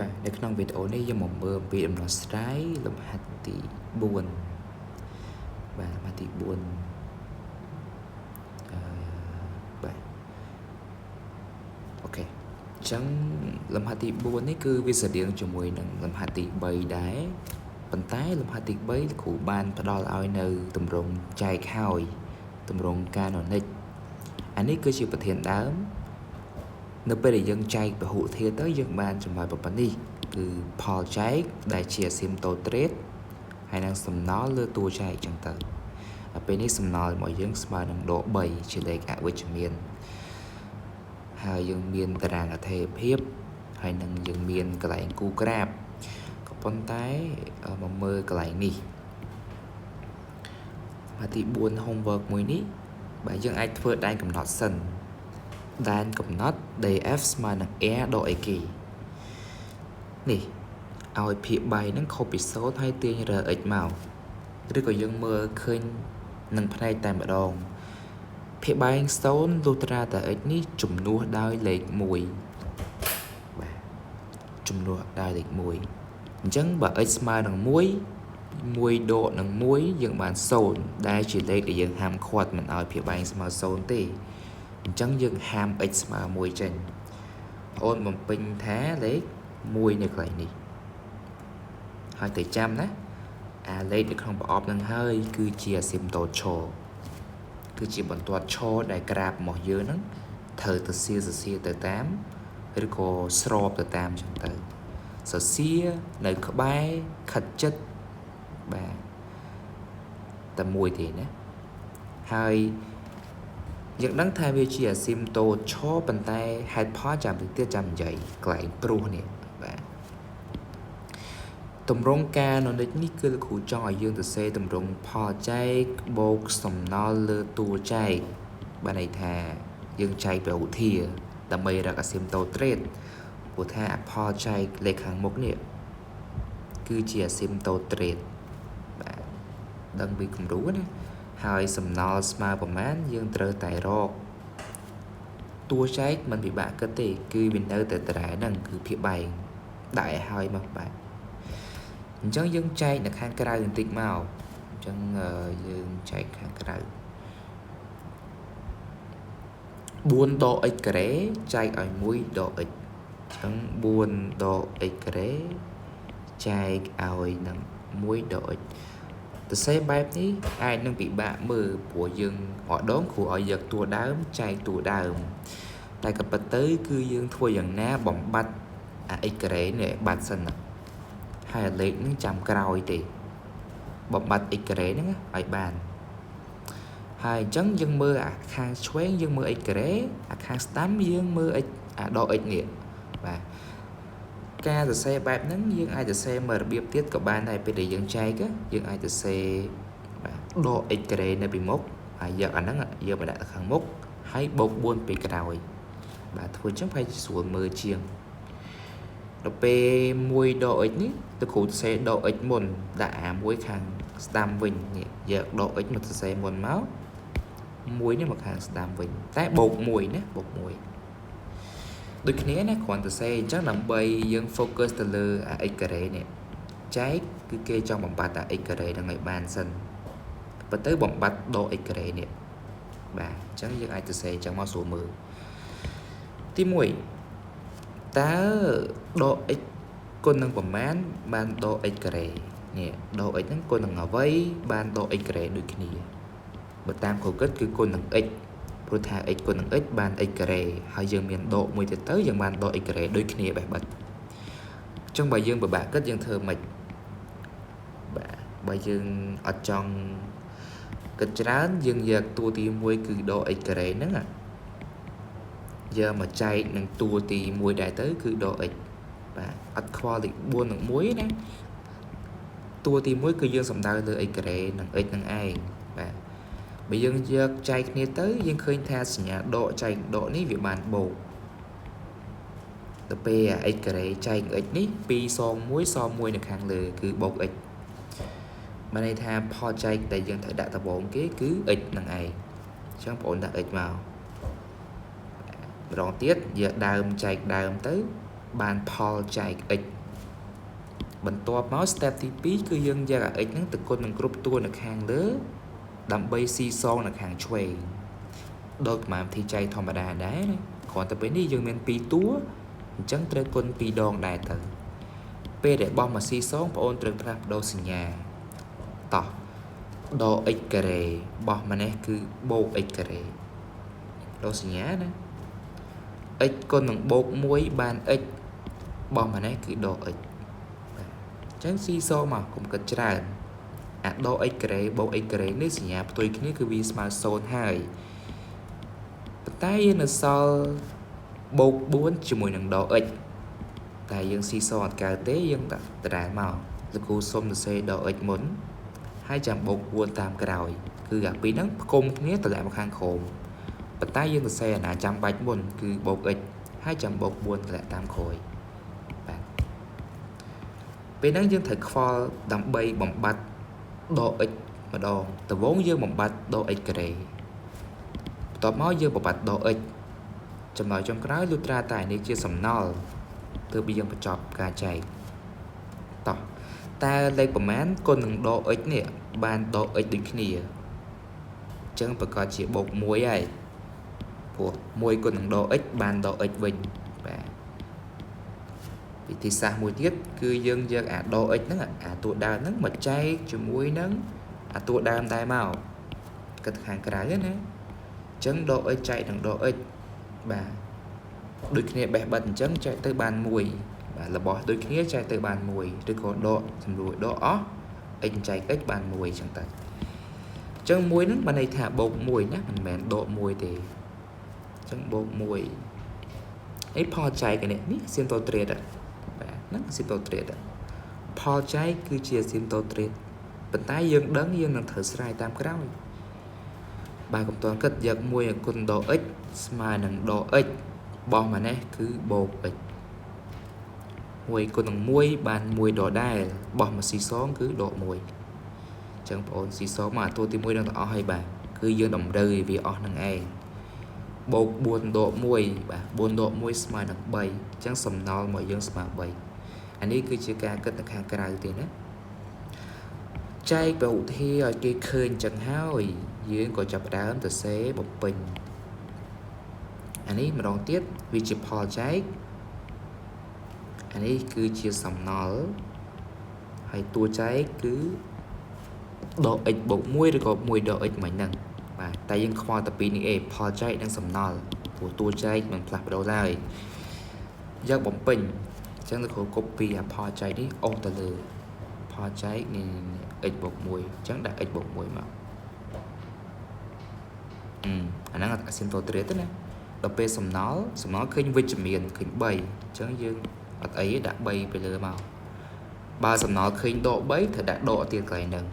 Bạnនៅក្នុងវីដេអូនេះយើងមកមើលអំពីដំណោះស្រាយលំហាត់ទី4បាទលំហាត់ទី4បាទអូខេអញ្ចឹងលំហាត់ទី4នេះគឺវាស្រដៀងជាមួយនឹងលំហាត់ទី3ដែរប៉ុន្តែលំហាត់ទី3គ្រូបានផ្ដល់ឲ្យនៅទម្រង់ចែកហើយទម្រង់កាណូនិកអានេះគឺជាប្រធានដើមនៅពេលដែលយើងចែកពហុធាតុទៅយើងបានចម្លើយប៉ុណ្នេះគឺផលចែកដែលជា asymptotic ហើយនឹងសំណល់លើតួចែកចឹងទៅដល់ពេលនេះសំណល់របស់យើងស្មើនឹងដក3ជាលេខអវិជ្ជមានហើយយើងមានតារាងអត្ថេរភាពហើយនឹងយើងមានកន្លែងគូក្រាបក៏ប៉ុន្តែមកមើលកន្លែងនេះទី4 homework មួយនេះបាទយើងអាចធ្វើដែនកំណត់សិនដែនកំណត់ df ស្មើនឹង r ដកអីគេនេះឲ្យភាគ3ហ្នឹងខុសពី0ហើយទាញរើ x មកឬក៏យើងមើលឃើញនឹងផ្នែកតែម្ដងភាគបែង0លុះត្រាតែ x នេះជំនួសដោយលេខ1បាទជំនួសដោយលេខ1អញ្ចឹងបើ x ស្មើនឹង1 1ដកនឹង1យើងបាន0ដែលជាលេខដែលយើងហាមឃាត់មិនឲ្យភាគបែងស្មើ0ទេអញ្ចឹងយើងហាម x ស្មើ1ចេញបងអូនបំពេញថាលេខ1នៅកន្លែងនេះហើយទៅចាំណាអាលេខនៅក្នុងប្រអប់នឹងហើយគឺជា asymptotic គឺជាបន្ទាត់ឈរដែលក្រាបរបស់យើងហ្នឹងត្រូវទៅសៀទៅតាមឬក៏ស្របទៅតាមចឹងទៅសសៀនៅក្បែរខិតចិត្តបាទតែមួយទេណាហើយយើងដឹងថាវាជា asymptotic ប៉ុន្តែហេតុផលចាំតិចទៀតចាំនិយាយកន្លែងព្រោះនេះបាទទម្រង់ការណនិចនេះគឺលោកគ្រូចង់ឲ្យយើងទៅសេទម្រង់ផលចែកបូកសំណល់លើតួចែកបានន័យថាយើងចែកពហុធាតុដើម្បីរក asymptotic ព្រោះថាផលចែកលេខខាងមុខនេះគឺជា asymptotic បាទដឹងពីគំរូណាហើយសំណល់ស្មើប្រមាណយើងត្រូវតែរកតួចែកមិនពិបាកគិតទេគឺវានៅតែត្រែហ្នឹងគឺភាគបែងដាក់ឲ្យហើយមកបាទអញ្ចឹងយើងចែកនៅខាងក្រៅបន្តិចមកអញ្ចឹងយើងចែកខាងក្រៅ4ដក x ការ៉េចែកឲ្យ1ដក x អញ្ចឹង4ដក x ការ៉េចែកឲ្យនឹង1ដក x ទៅសេបែបនេះអាចនឹងពិបាកមើលព្រោះយើងម្ដងគ្រូឲ្យយកតួដើមចែកតួដើមតែក៏ប៉ុន្តែគឺយើងធ្វើយ៉ាងណាបំបត្តិអា x ការ៉េនេះបាត់សិនហើយលេខនឹងចាំក្រោយទេបំបត្តិ x ការ៉េហ្នឹងឲ្យបានហើយអញ្ចឹងយើងមើលអាខាងឆ្វេងយើងមើល x ការ៉េអាខាងស្ដាំយើងមើល x អាដក x នេះបាទការសរសេរបែបហ្នឹងយើងអាចសរសេរមើលរបៀបទៀតក៏បានដែរពេលដែលយើងចែកយើងអាចសរសេរបាទដក x ការ៉េនៅពីមុខហើយយកអាហ្នឹងយកមកដាក់ខាងមុខហើយបូក4ពីក្រោយបាទធ្វើអញ្ចឹងប្រហែលជាស្រួលមើលជាងដល់ពេល1ដក x នេះទៅគ្រូសរសេរដក x មុនដាក់អាមួយខាងស្ដាំវិញនេះយកដក x មកសរសេរមុនមក1នេះមកខាងស្ដាំវិញតែបូក1ណាបូក1ដូចគ្នាណាគ្រាន់តែសរសេរអញ្ចឹងដើម្បីយើង focus ទៅលើអា x ការ៉េនេះចែកគឺគេចង់បំបត្តិអា x ការ៉េហ្នឹងឲ្យបានសិនប៉ុន្តែបំបត្តិដក x ការ៉េនេះបាទអញ្ចឹងយើងអាចសរសេរអញ្ចឹងមកស្រួលមើលទី1តើដក x គុណនឹងប្រមាណបានដក x ការ៉េនេះដក x ហ្នឹងគុណនឹងអ្វីបានដក x ការ៉េដូចគ្នាបើតាមគ្រូគិតគឺគុណនឹង x ព្រោះថា x គុណនឹង x បាន x ការ៉េហើយយើងមានដកមួយទៀតទៅយើងបានដក x ការ៉េដូចគ្នាបេះបិទអញ្ចឹងបើយើងពិបាកគិតយើងធ្វើម៉េចបាទបើយើងអត់ចង់គិតច្រើនយើងយកតួទី1គឺដក x ការ៉េហ្នឹងយកមកចែកនឹងតួទី1ដែរទៅគឺដក x បាទអត់ខ្វល់លេខ4និង1ណាតួទី1គឺយើងសំដៅលើ x ការ៉េនិង x នឹងឯងបាទបើយើងយកចែកគ្នាទៅយើងឃើញថាសញ្ញាដកចែកដកនេះវាបានបូកទៅពេល x ការ៉េចែក x នេះ2សង1សង1នៅខាងលើគឺបូក x បានន័យថាផលចែកដែលយើងត្រូវដាក់ដំបូងគេគឺ x នឹងឯងអញ្ចឹងបងប្អូនដាក់ x មកម្ដងទៀតយកដើមចែកដើមទៅ bàn Paul chạy xបន្ទាប់មក step ទី2គឺយើងយកអា x ហ្នឹងទៅគុណនឹងគ្រប់តួនៅខាងលើដើម្បីស៊ីសងនៅខាងឆ្វេងដូចប្រមាណវិធីចែកធម្មតាដែរណាគ្រាន់តែពេលនេះយើងមាន2តួអញ្ចឹងត្រូវគុណ2ដងដែរទៅពេលដែលបោះមកស៊ីសងបងអូនត្រូវផ្លាស់ប្ដូរសញ្ញាតោះដក x ការ៉េបោះមកនេះគឺបូក x ការ៉េដូរសញ្ញាណា x គុណនឹងបូក1បាន x បោះមកនេះគឺដក x អញ្ចឹងស៊ីសងមកកុំគិតច្រើនអាដក x ការ៉េបូក x ការ៉េនេះសញ្ញាផ្ទុយគ្នាគឺវាស្មើ0ហើយប៉ុន្តែយើងនៅសល់បូក4ជាមួយនឹងដក x តែយើងស៊ីសងអត់កើតទេយើងដាក់ដដែលមកលោកគ្រូសុំសរសេរដក x មុនហើយចាំបូក4តាមក្រោយគឺអាពីរហ្នឹងផ្គុំគ្នាតម្លាក់មកខាងក្រោមប៉ុន្តែយើងសរសេរអាណាចាំបាច់មុនគឺបូក x ហើយចាំបូក4តម្លាក់តាមក្រោយបាទពេលហ្នឹងយើងត្រូវខ្វល់ដើម្បីបំបត្តិដក x ម្ដងដំបូងយើងបំបត្តិដក x ការ៉េបន្ទាប់មកយើងបំបត្តិដក x ចំណុចចុងក្រោយលុះត្រាតែនេះជាសំណល់ទើបយើងបញ្ចប់ការចែកតោះតើលេខប្រមាណគុណនឹងដក x នេះបានដក x ដូចគ្នាអញ្ចឹងប្រកាសជាបូក1ហើយព្រោះ1គុណនឹងដក x បានដក x វិញបាទវិធីសាស្ត្រមួយទៀតគឺយើងយកអាដក x ហ្នឹងអាតួដើមហ្នឹងមកចែកជាមួយនឹងអាតួដើមដែរមកគិតខាងក្រៅណាអញ្ចឹងដក x ចែកនឹងដក x បាទដូចគ្នាបេះបិទអញ្ចឹងចែកទៅបាន1បាទរបស់ដូចគ្នាចែកទៅបាន1ឬក៏ដកសម្រួលដកអស់ x ចែក x បាន1អញ្ចឹងទៅអញ្ចឹង1ហ្នឹងបានន័យថាបូក1ណាមិនមែនដក1ទេអញ្ចឹងបូក1នេះផលចែកនេះ simple trade បាទហ្នឹង simple trade ផលចែកគឺជា simple trade ប៉ុន្តែយើងដឹងយើងនឹងត្រូវស្រាយតាមក្រោយបាទកុំតន់គិតយក1គុណដក x ស្មើនឹងដក x បោះមកនេះគឺបូក x 1គុណនឹង1បាន1ដដែលបោះមកស៊ីសងគឺដក1អញ្ចឹងបងអូនស៊ីសងមកអាតួទី1នឹងទាំងអស់ហើយបាទគឺយើងតម្រូវឲ្យវាអស់នឹងឯងបូក4ដក1បាទ4ដក1ស្មើនឹង3អញ្ចឹងសំណល់មកយើងស្មើ3អានេះគឺជាការគិតនៅខាងក្រៅទេណាចែកប្រឧទាហរណ៍ឲ្យគេឃើញអញ្ចឹងហើយយើងក៏ចាប់ផ្ដើមទៅសេបំពេញអានេះម្ដងទៀតវាជាផលចែកអានេះគឺជាសំណល់ហើយតួចែកគឺដក x បូក1ឬក៏1ដក x មិនហ្នឹងបាទតែយើងខ្វល់តែពីរនេះឯងផលចែកនិងសំណល់ព្រោះតួចែកមិនផ្លាស់ប្ដូរឡើយយកបំពេញអញ្ចឹងលោកគ្រូ copy អាផលចែកនេះអូសទៅលើផលចែកនេះ x បូក1អញ្ចឹងដាក់ x បូក1មកអាហ្នឹងអា simple trade ទេណាដល់ពេលសំណល់ឃើញវិជ្ជមានឃើញ3អញ្ចឹងយើងអត់អីទេដាក់3ទៅលើមកបើសំណល់ឃើញដក3ត្រូវដាក់ដកទៀតកន្លែងហ្នឹង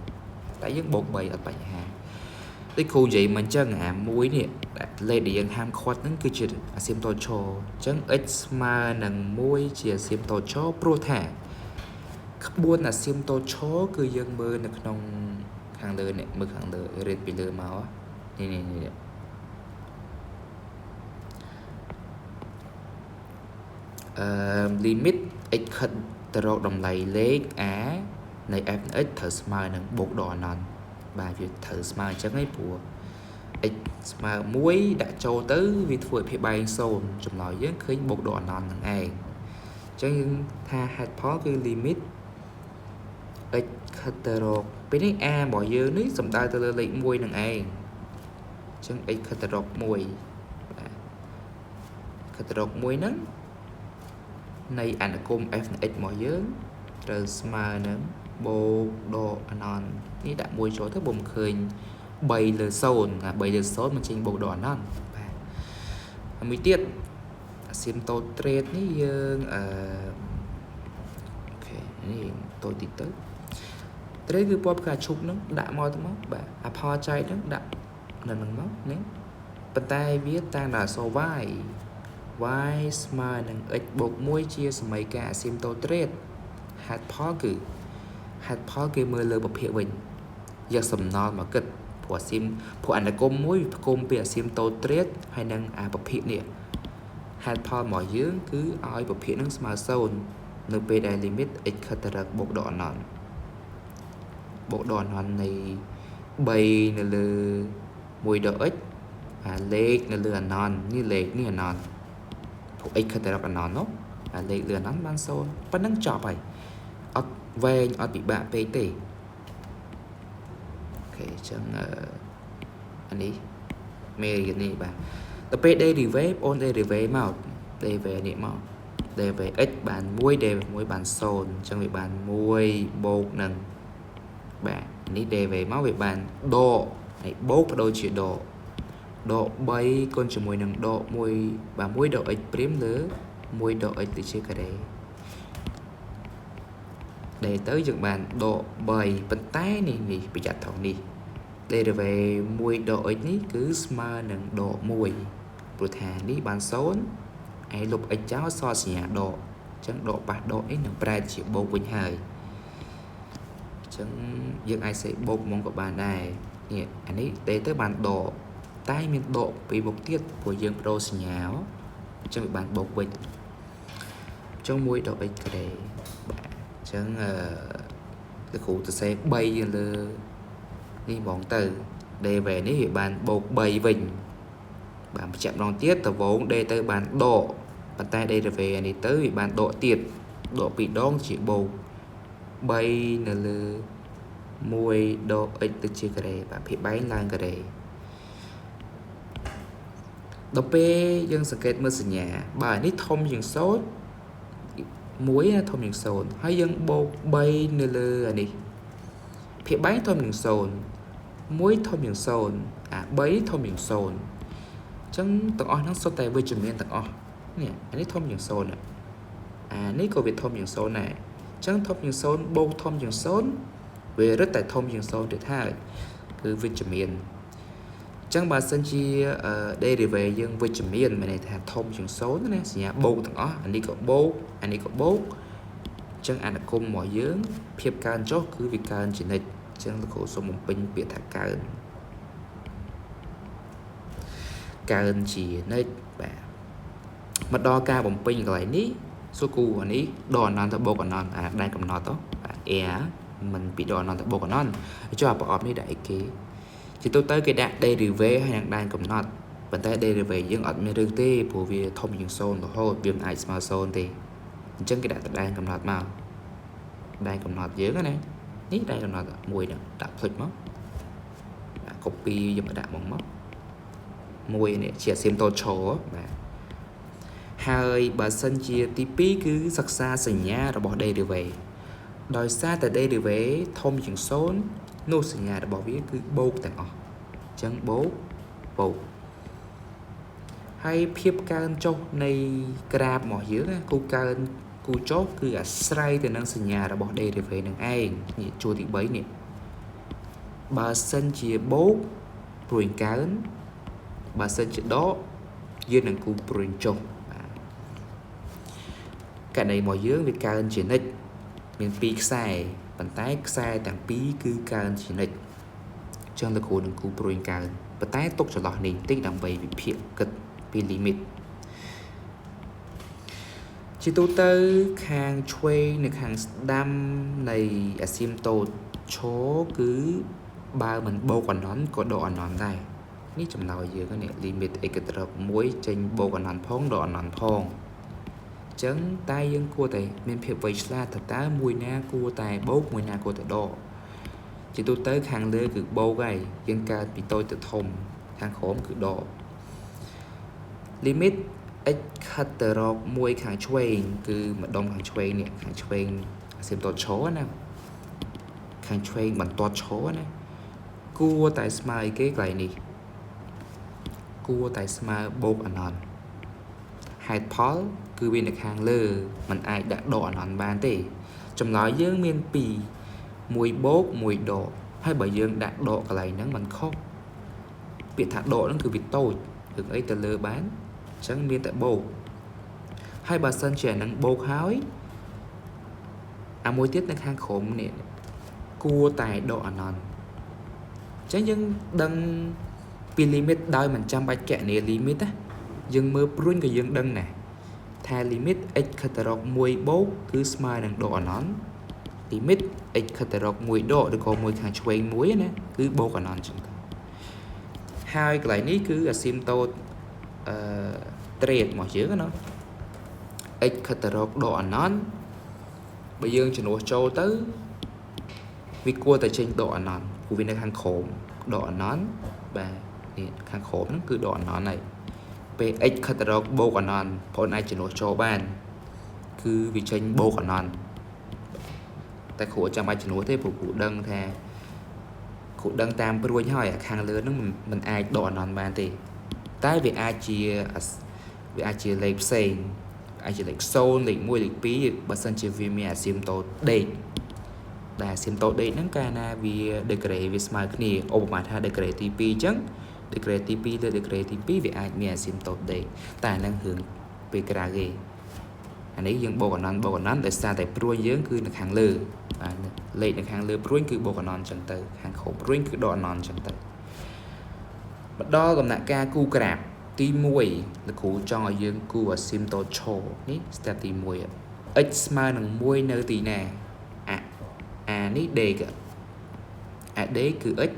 តែយើងបូក3អត់បញ្ហាដូចគ្រូនិយាយមកអញ្ចឹងអាមួយនេះលេខដែលយើងហាមឃាត់ហ្នឹងគឺជា asymptote អញ្ចឹង x ស្មើនឹង1ជា asymptote ព្រោះថាក្បួន asymptote គឺយើងមើលនៅក្នុងខាងលើនេះមើលខាងលើរៀនពីលើមកនេះlimit x ខិតទៅរកតម្លៃលេខ a នៃ f នៃ x ត្រូវស្មើនឹងបូកដកអនន្តបាទវាត្រូវស្មើអញ្ចឹងឯងព្រោះ x ស្មើ1ដាក់ចូលទៅវាធ្វើឲ្យភាពបែង0ចម្លើយយើងឃើញបូកដកអនន្តនឹងឯងអញ្ចឹងយើងថាហេតុផលគឺ limit x ខិតទៅរកពេលនេះ a របស់យើងនេះសំដៅទៅលើលេខ1នឹងឯងអញ្ចឹង x ខិតទៅរក1បាទខិតទៅរក1ហ្នឹងនៃអនុគម f នៃ x របស់យើងត្រូវស្មើនឹងបូកដកអនន្តនេះដាក់1ចូលទៅបំឃើញ3លើ0ណា3លើ0មិនចេញបូកដកអនន្តបាទហើយមួយទៀត asymptote trade នេះយើងអូខេនេះតូចតិចទៅ trade គឺពណ៌ផ្កាឈូកហ្នឹងដាក់មកទៅមកបាទអាផលចែកហ្នឹងដាក់នៅហ្នឹងមកនេះប៉ុន្តែវាតាមដល់អក្សរ y ស្មើនឹង x បូក1ជាសមីការ asymptote trade ហេតុផលគេមើលលើប្រភេទវិញយកសំណល់មកគិតព្រោះអនុគមមួយផ្គុំពី asymptote trade ហើយនឹងអាប្រភេទនេះ hạtផលមកយើងគឺឲ្យប្រភេទហ្នឹងស្មើ0នៅពេលដែល limit x ខិតទៅរកបូកដកអណន្តនៃ3នៅលើ1ដក x អាលេខនៅលើអណន្តនេះលេខនេះអណន្តពួក x ខិតទៅរកអណន្តនោះអាលេខលើអណន្តបាន0ប៉ុណ្ណឹងចប់ហើយអត់វែងអត់ពិបាកពេកទេអូខេអញ្ចឹងអានេះមេរៀននេះបាទទៅពេល derivative អូន derivative មក derivative នេះមក derivative x បាន1 derivative 1បាន0អញ្ចឹងវាបាន1បូកនឹងបាទនេះ derivative មកវាបានដកហើយបូកបដូរជាដក3គុណជាមួយនឹងដក1បាទ1ដក x ព្រាមលើ1ដក x ទៅជាការ៉េដែលទៅយើងបានដក3ប៉ុន្តែនេះប្រយ័ត្នថងនេះ derivative 1ដក x នេះគឺស្មើនឹងដក1ព្រោះថានេះបាន0ឯលុប x ចោលសល់សញ្ញាដកអញ្ចឹងដកប៉ះដកនេះនឹងប្រែជាបូកវិញហើយអញ្ចឹងយើងអាចសេបូកហ្មងក៏បានដែរនេះអានេះទៅបានដកតែមានដកពីមុខទៀតព្រោះយើងប្ដូរសញ្ញាអញ្ចឹងវាបានបូកវិញអញ្ចឹង1ដក x ក្រេបាទអញ្ចឹងលោកគ្រូទៅសេ3យើងលើនេះហ្មងទៅ derivative នេះវាបានបូក3វិញបាទបញ្ជាក់ម្ដងទៀតតវង d ទៅបានដកប៉ុន្តែ derivative នេះទៅវាបានដកទៀតដក2ដងជាបូក3នៅលើ1ដក x ទៅជាការ៉េបាទភាពបែងឡើងការ៉េដល់ពេលយើងសង្កេតមើលសញ្ញាបើនេះធំជាង0 1ធំជាង0ហើយយើងបូក3នៅលើអានេះភាពបែងធំជាង0 1ធំជាង0អា3ធំជាង0អញ្ចឹងទាំងអស់ហ្នឹងសុទ្ធតែវិជ្ជមានទាំងអស់នេះអានេះធំជាង0អានេះក៏វាធំជាង0ដែរអញ្ចឹងធំជាង0បូកធំជាង0វារឹតតែធំជាង0ទៀតហើយគឺវិជ្ជមានអញ្ចឹងបើសិនជា derivative យើងវិជ្ជមានមានន័យថាធំជាង0ណាសញ្ញាបូកទាំងអស់អានេះក៏បូកអានេះក៏បូកអញ្ចឹងអនុគមរបស់យើងភាពកើនចុះគឺវាកើនជានិច្ចអញ្ចឹងលោកគ្រូសូមបំពេញពាក្យថាកើនជានិច្ចបាទមកដល់ការបំពេញកន្លែងនេះសួរគូអានេះដកអនន្តទៅបូកអនន្តអាដែលកំណត់ទៅបាទ air មិនពីដកអនន្តទៅបូកអនន្តចុះអាប្រអប់នេះដាក់អីគេជាទូទៅគេដាក់ derivative ហើយនឹងដែនកំណត់ប៉ុន្តែ derivative យើងអត់មានរឿងទេព្រោះវាធំជាង0រហូតវាមិនអាចស្មើ0ទេអញ្ចឹងគេដាក់តែដែនកំណត់មកដែនកំណត់យើងណានេះដែនកំណត់មួយហ្នឹងដាក់ផ្លិចមកដាក់ copy យកមកដាក់មកមួយនេះជា symbol ឈរបាទហើយបើសិនជាទី2គឺសិក្សាសញ្ញារបស់ derivative ដោយសារតែ derivative ធំជាង0នោះសញ្ញារបស់វាគឺបូកទាំងអស់អញ្ចឹងបូកហើយភាពកើនចុះនៃក្រាបរបស់យើងណាគូកើនគូចុះគឺអាស្រ័យទៅនឹងសញ្ញារបស់ derivative នឹងឯងនេះជួរទី3នេះបើសិនជាបូកព្រួយកើនបើសិនជាដកយើងនឹងគូព្រួយចុះករណីរបស់យើងវាកើនជានិច្ចមាន2ខ្សែប៉ុន្តែខ្សែទាំងពីរគឺកើនជានិច្ចអញ្ចឹងលោកគ្រូនឹងគូព្រួយកើនប៉ុន្តែទុកចន្លោះនេះបន្តិចដើម្បីវិភាគគិតពី limit ជាទូទៅខាងឆ្វេងនៅខាងស្ដាំនៃ asymptote ឈរគឺបើមិនបូកអនន្តក៏ដកអនន្តដែរនេះចំណោយយើងនេះ limit x ទៅរក1ចេញបូកអនន្តផងដកអនន្តផងអញ្ចឹងតែយើងគួរតែមានភាពវៃឆ្លាតតើមួយណាគួរតែបូកមួយណាគួរតែដកជាទូទៅខាងលើគឺបូកហើយយើងកើតពីតូចទៅធំខាងក្រោមគឺដក limit x ខិតទៅរក1ខាងឆ្វេងគឺម្ដុំខាងឆ្វេងនេះខាងឆ្វេងsymptote ឈរណាខាងឆ្វេងបន្ទាត់ឈរណាគួរតែស្មើអីគេកន្លែងនេះគួរតែស្មើបូកអនន្តហេតុផលគឺវានៅខាងលើมันអាចដាក់ដកអនន្តបានទេចម្លើយយើងមាន2មួយបូកមួយដកហើយបើយើងដាក់ដកកន្លែងហ្នឹងมันខុសពាក្យថាដកហ្នឹងគឺវាតូចរឿងអីទៅលើបានអញ្ចឹងមានតែបូកហើយបើសិនជាអាហ្នឹងបូកហើយអាមួយទៀតនៅខាងក្រោមនេះគួរតែដកអនន្តអញ្ចឹងយើងដឹងពី limit ដោយមិនចាំបាច់គណនា limit ណា dương mơ prun cái dương đăng nè thay limit x khởi rọc mùi bố cứ smile đằng độ nón limit x khởi rọc mùi độ được có mùi kháng chuối muối nè cứ bố cả nón chúng ta hai cái này cứ asymptote trade mọi chữ nó x khởi rọc độ nón bây giờ chỉ nói châu tới vì cua tại trên độ nón của viên hàng khổ độ nón và hàng khổ nó cứ độ nón này về x khởi rọc bố cả nón phone ai chỉ nói châu ban cứ vì trên bố cả nón tại khổ chẳng ai chỉ nói thế phụ đăng thà cụ đăng tam bơi hỏi hàng lớn nó mình ai độ nón ban thì tại vì ai chia lấy xây ai chỉ lấy sâu lấy môi lấy pí bớt sân chỉ vì mình xiêm tốt đây là xiêm tốt đây nó cái na vì degree vì smart này ô mà tha degree tp chẳng degree tp tới degree tp vì ai mình xiêm tốt đây tài năng hưởng về cái gì anh ấy dương bộ còn non để xa tại pruin dưỡng cứ là hàng lừa và lấy được hàng lừa pruin cứ bộ còn non chẳng tới hàng khổ pruin cứ độ non chẳng tới bắt đó còn là ca cu crab tí mùi là cụ cho dương cu ở sim tô chô ní step tí mùi x smile nằng mùi nơi tí nè ní đề cả đế cứ x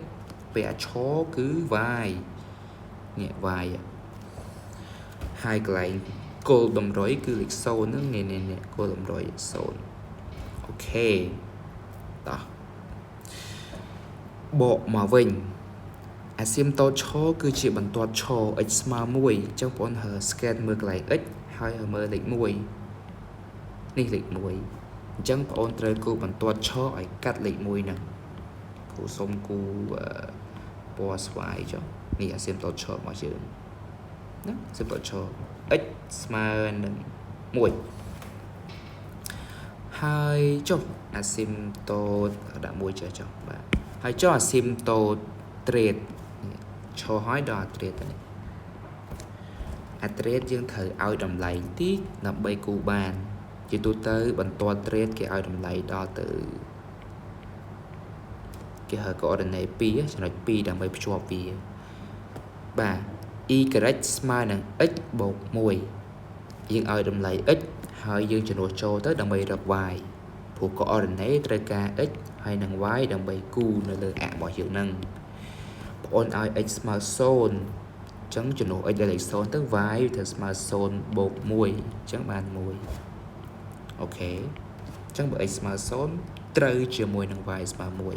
vẽ chó cứ vai nhẹ vai hai cái cô đồng rối cứ lịch sâu nữa nè cô đồng rối sâu ok đó bộ mà vinh asymptote cho cứ chỉ bằng toát cho x mà mùi trong bọn hờ scan mưa lại x hai hờ mơ lịch mùi ní lịch mùi chẳng bọn trời cô bằng toát cho ấy cắt lịch mùi nè cô xong cô bỏ xoay cho ní asymptote cho mọi chuyện đó asymptote cho x mà mùi hai cho asymptote đã mùi chờ cho bạn hai cho asymptote trade cho hỏi đo trade này trade dương thời ao đầm lấy tí nằm bay cụ bàn chỉ tôi tới bằng toa trade cái ao đầm lấy đo từ cái hơi có đằng này pi á cho nó pi đằng bay cho pi bà y correct smile nè x bột mùi dương ao đầm lấy x hơi dương cho nó cho tới đằng bay đọc vài phụ có đằng này trời ca x hay đằng vái đằng bay cu nó lừa mọi hiệu năng on ai x smart zone chẳng cho nó x lại zone tức vái thì smart zone bột mùi chẳng bàn mùi ok chẳng bởi x smart zone trời chưa mùi nâng vài smart mùi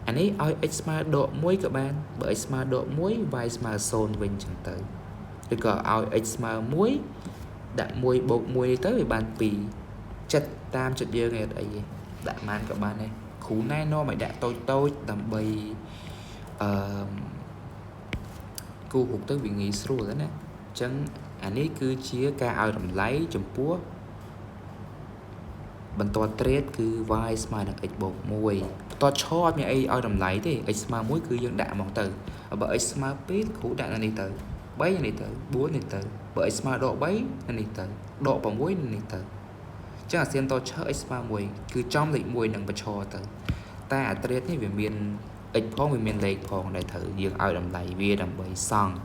anh ấy ai x smart độ mùi các bạn bởi smart độ mùi vài smart zone vinh chẳng tới thì có ai x smart mùi đã mùi bột mùi tới về bàn pì chất tam chất dơ nghe đây đã man các bạn này khú này nó mày đã tôi tầm bay cô hụt tới vị nghĩ sưu đó nè chẳng anh ấy cứ chia ca ao đầm lấy chấm púa bằng toa trade cứ vai smile được x bột mùi toa cho như ai ao đầm lấy thì x smile muối cứ dân đạm một từ bởi x smile pít khủ đạn là này từ bấy này từ búa này từ bởi x smile độ bấy là này từ độ bằng muối này từ chắc là xem toa cho x smile mùi cứ trong lịch mùi nâng và cho từ ta trade như về miền x phong về miền lệ phong đại thử dương ao đầm lấy về đầm bấy xong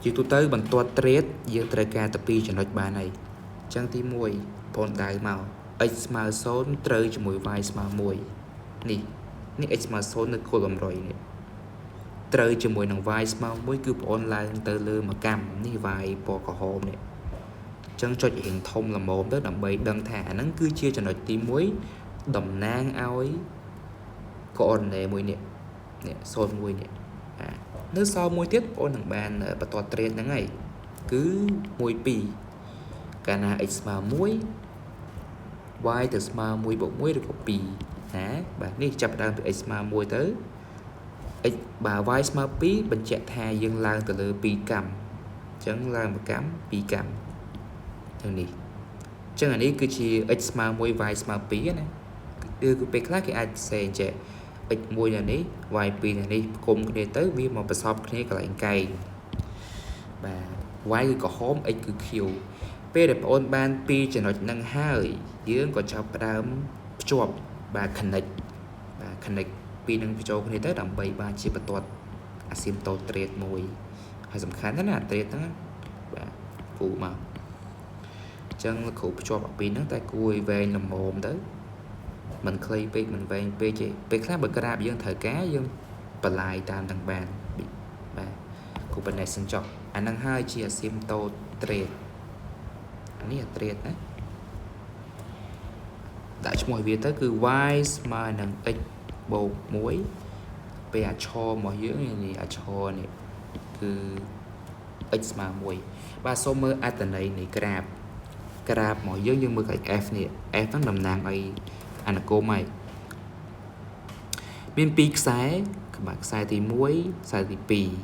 chỉ tôi tới bằng toa trade dương trời ca tập pi cho nó ba này trang tí mùi phong đại màu x mà số trời cho mùi vai mà mùi nè nè x mà số nó cô làm rồi nè trời cho mùi nằng vai mà mùi cứ online từ lơ mà cầm nè vai bỏ cả hôm nè chân cho hiện thông là một đó đầm bầy đằng thả nó cứ chia cho nó tí muối đầm nang ao ấy còn nè mùi nè nè son mùi nè nước sau mùi tiết ôn thằng bàn ở bà toàn trend tháng ngày cứ mùi pì cả na x mà muối y từ smart mùi bộ muối được copy hả bạn đi chập đang từ x mà mùi tới x bà y smart pí bên chạy thà dân lang từ từ pi cầm chẳng là một cắm pi cầm thằng này chẳng là đi cứ chỉ x smart mùi y smart pí này đưa cái khác cái ai xe chạy x mùi là ní y pi là ní cùng cái tới vì một bài shop cái lại cây bà y cứ có home x cứ kêu bây giờ ôn ban pi cho nó năng hai dưới có cho đám chụp và connect pi năng cho cái tới đầm bay ba chỉ bật tuột asymptote trade mùi hay sầm khá thế nào trade đó បាទគូមកចឹងគ្រូភ្ជាប់អាពីរហ្នឹងតែគួរឲ្យវែងល្មមទៅមិនខ្លីពេកមិនវែងពេកទេពេលខ្លះបើក្រាបយើងត្រូវការយើងបន្លាយតាមទាំងបានបាទគូប៉ុណ្ណេះសិនចុះអាហ្នឹងហើយជាអាស៊ីមតូតត្រេតអានេះអាត្រេតណាដាក់ឈ្មោះវាទៅគឺ y ស្មើនឹង x បូក1ពេលអាឈររបស់យើងនេះអាឈរនេះគឺ x ស្មើ1បាទសូមមើលអត្ថន័យនៃក្រាបមកយើងមើលកន្លែង f នេះ f ហ្នឹងតំណាងឲ្យអនុគមហើយមាន2ខ្សែបាទខ្សែទី1ខ្សែទី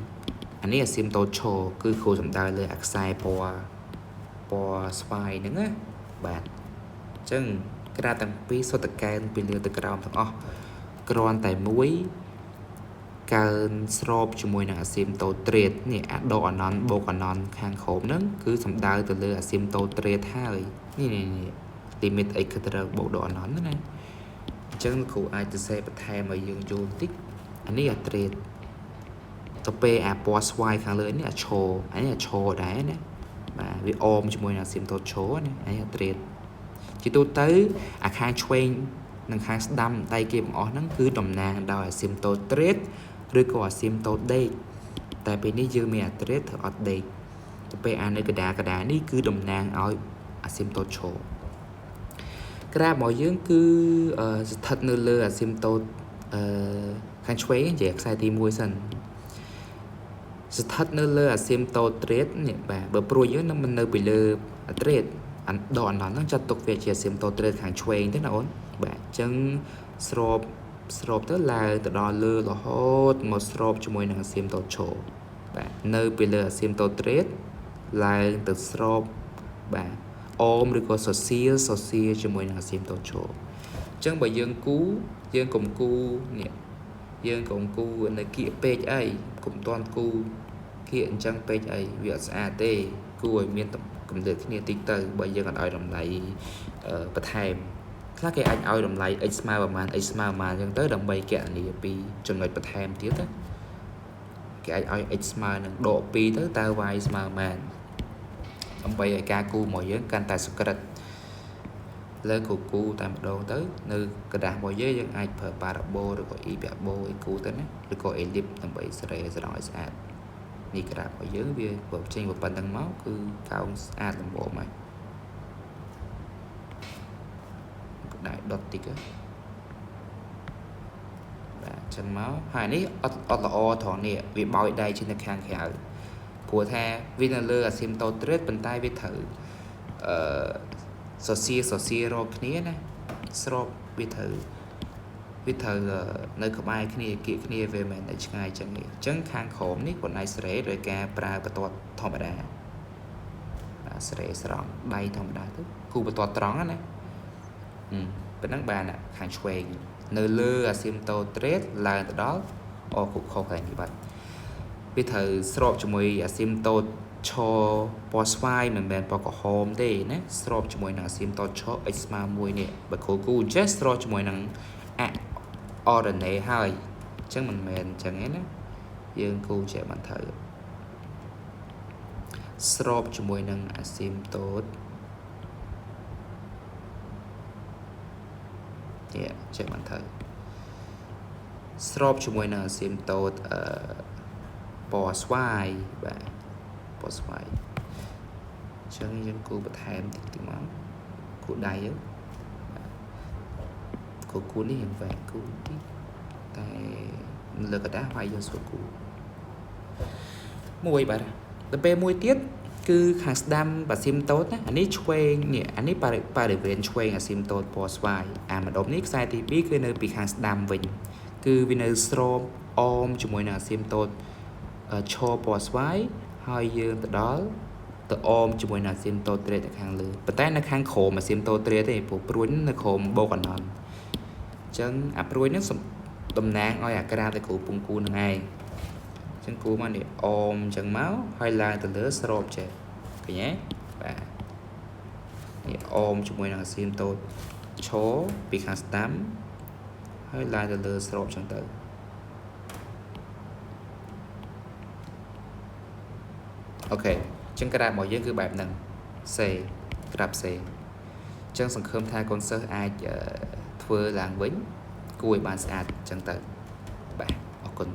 2អានេះអាស៊ីមតូតឈរគឺគ្រូសំដៅលើអាខ្សែពណ៌ស្វាយហ្នឹងណាបាទអញ្ចឹងក្រាបទាំងពីរសុទ្ធតែកែនពីលើទៅក្រោមទាំងអស់គ្រាន់តែមួយកើនស្របជាមួយនឹងអាស៊ីមតូតត្រេតនេះអាដកអណន្តបូកអណន្តខាងក្រោមហ្នឹងគឺសំដៅទៅលើអាស៊ីមតូតត្រេតហើយនេះ limit x គឺត្រូវបូកដកអណន្តណាអញ្ចឹងគ្រូអាចទៅសេបន្ថែមឲ្យយើងយល់បន្តិចអានេះអាត្រេតទៅពេលអាពណ៌ស្វាយខាងលើនេះអាឈរអានេះអាឈរដែរណាបាទវាអមជាមួយនឹងអាស៊ីមតូតឈរណាអានេះអាត្រេតជាទូទៅអាខាងឆ្វេងនិងខាងស្ដាំដៃគេបង្អស់ហ្នឹងគឺតំណាងដោយអាស៊ីមតូតត្រេតឬក៏អាស៊ីមតូតដេកតែពេលនេះយើងមានអាត្រេតធ្វើអត់ដេកទៅពេលអានៅកដានេះគឺតំណាងឲ្យអាស៊ីមតូតឈរក្រាបរបស់យើងគឺស្ថិតនៅលើអាស៊ីមតូតខាងឆ្វេងជាខ្សែទី1សិនស្ថិតនៅលើអាស៊ីមតូតត្រេតនេះបាទបើព្រួយយើងនឹងមិននៅពីលើអាត្រេតដកអណន្តហ្នឹងចាត់ទុកវាជាអាស៊ីមតូតត្រេតខាងឆ្វេងទេណាអូនបាទអញ្ចឹងស្របទៅឡើងទៅដល់លើរហូតមកស្របជាមួយនឹងអាស៊ីមតូតឈរបាទនៅពីលើអាស៊ីមតូតត្រេតឡើងទៅស្របបាទអមឬក៏សសៀជាមួយនឹងអាស៊ីមតូតឈរអញ្ចឹងបើយើងគូយើងកុំគូនេះយើងកុំគូនៅគៀកពេកអីកុំតន់គូគៀកអញ្ចឹងពេកអីវាអត់ស្អាតទេគួរឲ្យមានកម្រិតគ្នាតិចទៅបើយើងអត់ឲ្យតម្លៃបន្ថែមខ្លះគេអាចឲ្យតម្លៃ x ស្មើប្រហែល x ស្មើប្រហែលអញ្ចឹងទៅដើម្បីគណនាពីចំណុចបន្ថែមទៀតណាគេអាចឲ្យ x ស្មើនឹងដក2ទៅតើ y ស្មើប្រហែលដើម្បីឲ្យការគូរបស់យើងកាន់តែសុក្រិតលើគូតែម្ដងទៅនៅกระดาษរបស់យើងអាចប្រើ parabol ឬក៏ hyperbol ឲ្យគូទៅណាឬក៏ ellipse ដើម្បីសរេស្រង់ឲ្យស្អាតនេះក្រាបរបស់យើងវាបើចេញប៉ុណ្្នឹងមកគឺកោងស្អាតល្មមហើយដាក់ដុតតិចបាទអញ្ចឹងមកហើយនេះអត់ល្អត្រង់នេះវាបោយដៃជានៅខាងក្រៅព្រោះថាវានៅលើអាស៊ីមតូតត្រេតប៉ុន្តែវាត្រូវសសៀររកគ្នាណាស្របវាត្រូវនៅក្បែរគ្នាគៀកគ្នាវាមិនតែឆ្ងាយចឹងនេះអញ្ចឹងខាងក្រោមនេះគាត់អាចស្រេដោយការប្រើបន្ទាត់ធម្មតាបាទស្រេស្រង់ដៃធម្មតាទៅគូបន្ទាត់ត្រង់ណាប៉ុណ្ណឹងបានខាងឆ្វេងនៅលើអាស៊ីមតូតត្រេតឡើងទៅដល់គូខុសហើយនេះបាទវាត្រូវស្របជាមួយអាស៊ីមតូតឈរពណ៌ស្វាយមិនមែនពណ៌ក្រហមទេណាស្របជាមួយនឹងអាស៊ីមតូតឈរ x ស្មើ1នេះបើគូចេះស្របជាមួយនឹងRNA ហើយអញ្ចឹងមិនមែនអញ្ចឹងទេណាយើងគូចេះបានត្រូវស្របជាមួយនឹងអាស៊ីមតូតចេះបានត្រូវស្របជាមួយនឹងអាស៊ីមតូតពណ៌ស្វាយបាទពណ៌ស្វាយអញ្ចឹងយើងគូបន្ថែមតិចមកគូដៃគូនេះយ៉ាងវែងគូតិចតែលើกระดาษហើយយើងស្រួលគូមួយបាទទៅពេលមួយទៀតគឺខាងស្ដាំអាស៊ីមតូតណាអានេះឆ្វេងនេះអានេះបរិវេណឆ្វេងអាស៊ីមតូតពណ៌ស្វាយម្ដុំនេះខ្សែទី2គឺនៅពីខាងស្ដាំវិញគឺវានៅស្របអមជាមួយនឹងអាស៊ីមតូតឈរពណ៌ស្វាយហើយយើងទៅដល់ទៅអមជាមួយនឹងអាស៊ីមតូតត្រេតនៅខាងលើប៉ុន្តែនៅខាងក្រោមអាស៊ីមតូតត្រេតទេព្រោះព្រួយនៅក្រោមបូកអណន្តអញ្ចឹងអាព្រួយនេះតំណាងឲ្យអាក្រាបតែគ្រូពងគូនឹងឯងអញ្ចឹងគូមកនេះអមអញ្ចឹងមកហើយឡើងទៅលើស្របចេះឃើញទេបាទនេះអមជាមួយនឹងអាស៊ីមតូតឈរពីខាងស្ដាំហើយឡើងទៅលើស្របអញ្ចឹងទៅអូខេអ ចឹងក្រាបរបស់យើងគឺបែបហ្នឹងសេក្រាបសេចឹងសង្ឃឹមថាកូនសិស្សអាចធ្វើឡើងវិញគួរឲ្យបានស្អាតចឹងទៅបាទអរគុណ